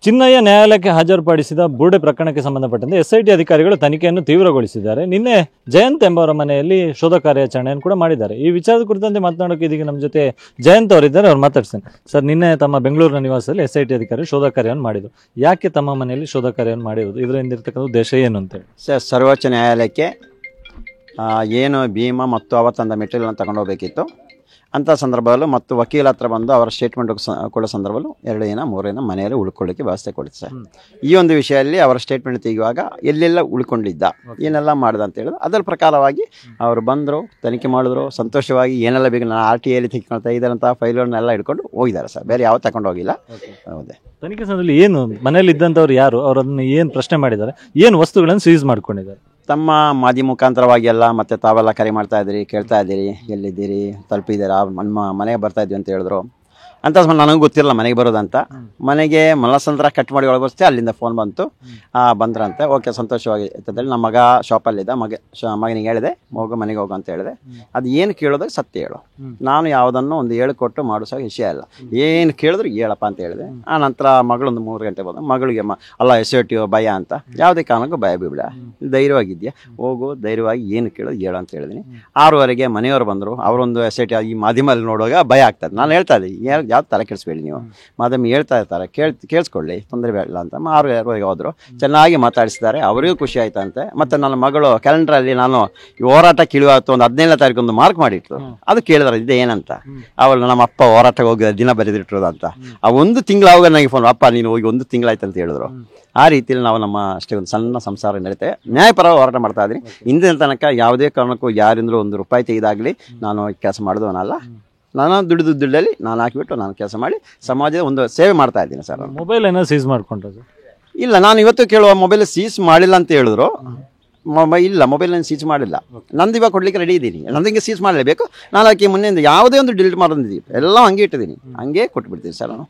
ಚಿನ್ನಯ್ಯ ನ್ಯಾಯಾಲಯಕ್ಕೆ ಹಾಜರುಪಡಿಸಿದ ಬುರ್ಡೆ ಪ್ರಕರಣಕ್ಕೆ ಸಂಬಂಧಪಟ್ಟಂತೆ SIT ಅಧಿಕಾರಿಗಳು ತನಿಖೆಯನ್ನು ತೀವ್ರಗೊಳಿಸಿದ್ದಾರೆ. ನಿನ್ನೆ ಜಯಂತ್ ಎಂಬವರ ಮನೆಯಲ್ಲಿ ಶೋಧ ಕಾರ್ಯಾಚರಣೆಯನ್ನು ಕೂಡ ಮಾಡಿದ್ದಾರೆ. ಈ ವಿಚಾರದ ಕುರಿತಂತೆ ಮಾತನಾಡೋಕೆ ಇದೀಗ ನಮ್ಮ ಜೊತೆ ಜಯಂತ್ ಅವರಿದ್ದಾರೆ, ಅವ್ರು ಮಾತಾಡ್ತೇನೆ. ಸರ್, ನಿನ್ನೆ ತಮ್ಮ ಬೆಂಗಳೂರಿನ ನಿವಾಸದಲ್ಲಿ SIT ಅಧಿಕಾರಿ ಶೋಧ ಕಾರ್ಯವನ್ನು ಮಾಡಿದ್ರು. ಯಾಕೆ ತಮ್ಮ ಮನೆಯಲ್ಲಿ ಶೋಧ ಕಾರ್ಯವನ್ನು ಮಾಡಿರೋದು, ಇದರಿಂದ ಇರ್ತಕ್ಕಂಥ ಉದ್ದೇಶ ಏನು ಅಂತೇಳಿ? ಸರ್, ಸರ್ವೋಚ್ಚ ನ್ಯಾಯಾಲಯಕ್ಕೆ ಏನು ಭೀಮಾ ಮತ್ತು ಅವತ್ತಂದ ಮೆಟೀರಿಯಲ್ನ ತಗೊಂಡು ಹೋಗಬೇಕಿತ್ತು. ಅಂಥ ಸಂದರ್ಭದಲ್ಲೂ ಮತ್ತು ವಕೀಲ ಹತ್ರ ಬಂದು ಅವರ ಸ್ಟೇಟ್ಮೆಂಟ್ ಕೊಡೋ ಸಂದರ್ಭದಲ್ಲೂ 2 ದಿನ 3 ದಿನ ಮನೆಯಲ್ಲಿ ಉಳ್ಕೊಳ್ಳಿಕ್ಕೆ ವ್ಯವಸ್ಥೆ ಕೊಡುತ್ತೆ ಸರ್. ಈ ಒಂದು ವಿಷಯದಲ್ಲಿ ಅವರ ಸ್ಟೇಟ್ಮೆಂಟ್ ತೆಗೆಯುವಾಗ ಎಲ್ಲೆಲ್ಲ ಉಳ್ಕೊಂಡಿದ್ದ, ಏನೆಲ್ಲ ಮಾಡಿದ ಅಂತ ಹೇಳಿದ್ರು. ಅದರ ಪ್ರಕಾರವಾಗಿ ಅವರು ಬಂದರು, ತನಿಖೆ ಮಾಡಿದ್ರು, ಸಂತೋಷವಾಗಿ ಏನೆಲ್ಲ ಬೇಕು ನಾನು RTIಯಲ್ಲಿ ತೆಗೆದುಕೊಳ್ತಾ ಇದ್ದಾರಂಥ ಫೈಲ್ಗಳನ್ನೆಲ್ಲ ಹಿಡ್ಕೊಂಡು ಹೋಗಿದ್ದಾರೆ ಸರ್. ಬೇರೆ ಯಾವ ತಗೊಂಡು ಹೋಗಿಲ್ಲ. ಹೌದೇ, ತನಿಖೆ ಸಂದರ್ಭದಲ್ಲಿ ಏನು ಮನೆಯಲ್ಲಿ ಇದ್ದಂಥವ್ರು ಯಾರು, ಅವರನ್ನು ಏನು ಪ್ರಶ್ನೆ ಮಾಡಿದ್ದಾರೆ, ಏನು ವಸ್ತುಗಳನ್ನು ಸೀಸ್ ಮಾಡ್ಕೊಂಡಿದ್ದಾರೆ? ತಮ್ಮ ಮಾಧ್ಯಮ ಮುಖಾಂತರವಾಗಿ ಎಲ್ಲ ಮತ್ತೆ ತಾವೆಲ್ಲ ಕರೆ ಮಾಡ್ತಾ ಇದ್ದೀರಿ, ಕೇಳ್ತಾ ಇದ್ದೀರಿ, ಎಲ್ಲಿದ್ದೀರಿ, ತಲುಪಿದ್ದೀರಾ, ನಮ್ಮ ಮನೆಗೆ ಬರ್ತಾ ಇದ್ವಿ ಅಂತ ಹೇಳಿದ್ರು. ಅಂತ ನನಗೂ ಗೊತ್ತಿರಲ್ಲ ಮನೆಗೆ ಬರೋದಂತ. ಮನೆಗೆ ಮನಸ್ಸಂದ್ರ ಕಟ್ ಮಾಡಿ ಒಳಗೆ ಬರ್ತೆ, ಅಲ್ಲಿಂದ ಫೋನ್ ಬಂತು, ಬಂದ್ರಂತೆ. ಓಕೆ, ಸಂತೋಷವಾಗಿ ಇರ್ತದಲ್ಲಿ ನಮ್ಮ ಮಗ ಶಾಪಲ್ಲಿದ್ದ, ಮಗನಿಗೆ ಹೇಳಿದೆ ಹೋಗು, ಮನೆಗೆ ಹೋಗು ಅಂತ ಹೇಳಿದೆ. ಅದು ಏನು ಕೇಳೋದಾಗ ಸತ್ಯ ಹೇಳು, ನಾನು ಯಾವುದನ್ನು ಒಂದು ಹೇಳಿಕೊಟ್ಟು ಮಾಡಿಸೋ ವಿಷಯ ಅಲ್ಲ, ಏನು ಕೇಳಿದ್ರು ಹೇಳಪ್ಪ ಅಂತ ಹೇಳಿದೆ. ಆ ನಂತರ ಮಗಳೊಂದು 3 ಗಂಟೆ ಬಂದು ಮಗಳಿಗೆ ಅಲ್ಲ SIT ಭಯ ಅಂತ, ಯಾವುದೇ ಕಾರಣಕ್ಕೂ ಭಯ ಬೀಳ, ಧೈರ್ಯವಾಗಿದ್ಯಾ ಹೋಗು, ಧೈರ್ಯವಾಗಿ ಏನು ಕೇಳೋದು ಹೇಳು ಅಂತ ಹೇಳಿದೀನಿ. 6:30ಗೆ ಮನೆಯವರು ಬಂದರು. ಅವರೊಂದು SIT ಈ ಮಾಧ್ಯಮದಲ್ಲಿ ನೋಡುವಾಗ ಭಯ ಆಗ್ತದೆ. ನಾನು ಹೇಳ್ತಾ ಇದ್ದೀನಿ, ಯಾವ್ದು ತಲೆ ಕೆಡಿಸ್ಬೇಡಿ ನೀವು, ಮಾಧ್ಯಮ ಹೇಳ್ತಾ ಇರ್ತಾರೆ, ಕೇಳಿಸ್ಕೊಳ್ಳಿ, ತೊಂದರೆ ಬೇಡ ಅಂತ. 6:30ಗೆ ಹೋದ್ರು, ಚೆನ್ನಾಗಿ ಮಾತಾಡಿಸಿದ್ದಾರೆ, ಅವರಿಗೂ ಖುಷಿ ಆಯ್ತಂತೆ. ಮತ್ತು ನನ್ನ ಮಗಳು ಕ್ಯಾಲೆಂಡ್ರಲ್ಲಿ ನಾನು ಈ ಹೋರಾಟ ಕಿಳುವಾತು ಒಂದು 17ನೇ ತಾರೀಕು ಒಂದು ಮಾರ್ಕ್ ಮಾಡಿಟ್ರು. ಅದು ಕೇಳಿದ್ರೆ ಇದೆ ಏನಂತ, ಅವಳು ನಮ್ಮ ಅಪ್ಪ ಹೋರಾಟಕ್ಕೆ ಹೋಗಿದ ದಿನ ಬರೆದಿಟ್ಟಿರೋದು ಅಂತ. ಆ 1 ತಿಂಗಳು ಆವಾಗ ನನಗೆ ಫೋನ್, ಅಪ್ಪ ನೀನು ಹೋಗಿ 1 ತಿಂಗಳಾಯ್ತು ಅಂತ ಹೇಳಿದ್ರು. ಆ ರೀತಿಯಲ್ಲಿ ನಾವು ನಮ್ಮ ಅಷ್ಟೇ ಒಂದು ಸಣ್ಣ ಸಂಸಾರ ನಡೀತೆ ನ್ಯಾಯಪರವಾಗಿ ಹೋರಾಟ ಮಾಡ್ತಾ ಇದ್ದೀನಿ. ಇಂದಿನ ತನಕ ಯಾವುದೇ ಕಾರಣಕ್ಕೂ ಯಾರಿಂದಲೂ 1 ರೂಪಾಯಿ ತೆಗೆದಾಗಲಿ ನಾನು ಕೆಲಸ ಮಾಡಿದವನಲ್ಲ. ನಾನು ದುಡ್ಡಲ್ಲಿ ನಾನು ಹಾಕಿಬಿಟ್ಟು ನಾನು ಕೆಲಸ ಮಾಡಿ ಸಮಾಜದ ಒಂದು ಸೇವೆ ಮಾಡ್ತಾ ಇದ್ದೀನಿ ಸರ್. ಮೊಬೈಲ್ ಏನೋ ಸೀಸ್ ಮಾಡ್ಕೊಂಡ್ರು? ಇಲ್ಲ, ನಾನು ಇವತ್ತು ಕೇಳುವ ಮೊಬೈಲ್ ಸೀಸ್ ಮಾಡಿಲ್ಲ ಅಂತ ಹೇಳಿದ್ರು. ಇಲ್ಲ, ಮೊಬೈಲ್ ನಾನು ಸೀಸ್ ಮಾಡಿಲ್ಲ. ನಂದು ಇವಾಗ ಕೊಡ್ಲಿಕ್ಕೆ ರೆಡಿ ಇದ್ದೀನಿ, ನಂದಿಂಗೆ ಸೀಸ್ ಮಾಡಲೇಬೇಕು. ನಾನು ಅದಕ್ಕೆ ಮುನ್ನೆಯಿಂದ ಯಾವುದೇ ಒಂದು ಡಿಲೀಟ್ ಮಾಡೋದಿದ್ದೀವಿ ಎಲ್ಲ ಹಂಗೆ ಇಟ್ಟಿದ್ದೀನಿ, ಹಂಗೆ ಕೊಟ್ಬಿಡ್ತೀನಿ ಸರ್ ನಾನು.